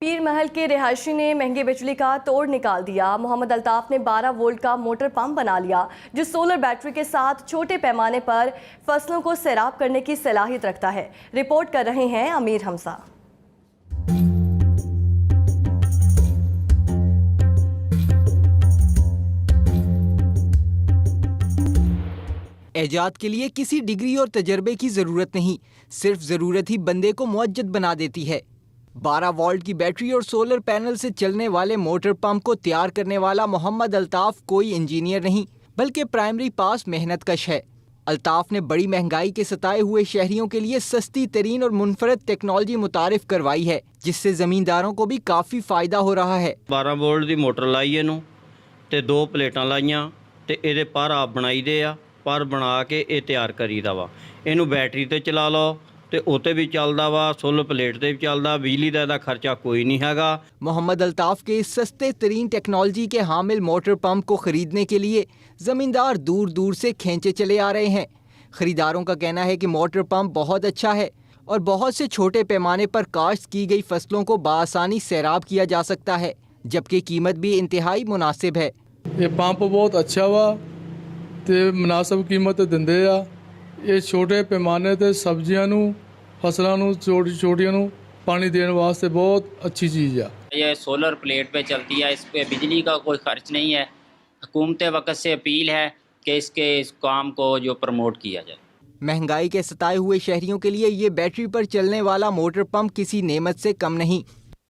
پیر محل کے رہائشی نے مہنگے بجلی کا توڑ نکال دیا۔ محمد الطاف نے 12 وولٹ کا موٹر پمپ بنا لیا جو سولر بیٹری کے ساتھ چھوٹے پیمانے پر فصلوں کو سیراب کرنے کی صلاحیت رکھتا ہے۔ رپورٹ کر رہے ہیں امیر حمزہ۔ ایجاد کے لیے کسی ڈگری اور تجربے کی ضرورت نہیں، صرف ضرورت ہی بندے کو معجد بنا دیتی ہے۔ 12 وولٹ کی بیٹری اور سولر پینل سے چلنے والے موٹر پمپ کو تیار کرنے والا محمد الطاف کوئی انجینئر نہیں بلکہ پرائمری پاس محنت کش ہے۔ الطاف نے بڑی مہنگائی کے ستائے ہوئے شہریوں کے لیے سستی ترین اور منفرد ٹیکنالوجی متعارف کروائی ہے جس سے زمینداروں کو بھی کافی فائدہ ہو رہا ہے۔ 12 وولਟ ਦੀ ਮੋਟਰ ਲਾਈ ਇਹਨੂੰ ਤੇ 2 ਪਲੇਟਾਂ ਲਾਈਆਂ ਤੇ ਇਹਦੇ ਪਰ ਆਪ ਬਣਾਈਦੇ ਆ, ਪਰ ਬਣਾ ਕੇ ਇਹ ਤਿਆਰ ਕਰੀਦਾ ਵਾ। ਇਹਨੂੰ ਬੈਟਰੀ ਤੇ ਚਲਾ ਲਓ ਤੇ ਉਤੇ بھی ਚੱਲਦਾ ਵਾ, ਸੋਲਰ پلیٹ ਤੇ ਵੀ ਚੱਲਦਾ, ਬਿਜਲੀ ਦਾ ਇਹਦਾ ਖਰਚਾ کوئی نہیں ਹੈਗਾ۔ محمد الطاف کے اس سستے ترین ٹیکنالوجی کے حامل موٹر پمپ کو خریدنے کے لیے زمیندار دور دور سے کھینچے چلے آ رہے ہیں۔ خریداروں کا کہنا ہے کہ موٹر پمپ بہت اچھا ہے اور بہت سے چھوٹے پیمانے پر کاشت کی گئی فصلوں کو بآسانی سیراب کیا جا سکتا ہے، جبکہ قیمت بھی انتہائی مناسب ہے۔ یہ پمپ بہت اچھا وا تے مناسب قیمت دندے آ۔ یہ چھوٹے پیمانے تے سبزیاں نو، فصلاں نو، چھوٹیاں نو پانی دین واسطے بہت اچھی چیز ہے۔ یہ سولر پلیٹ پہ چلتی ہے، اس پہ بجلی کا کوئی خرچ نہیں ہے۔ حکومت وقت سے اپیل ہے کہ اس کام کو جو پروموٹ کیا جائے۔ مہنگائی کے ستائے ہوئے شہریوں کے لیے یہ بیٹری پر چلنے والا موٹر پمپ کسی نعمت سے کم نہیں۔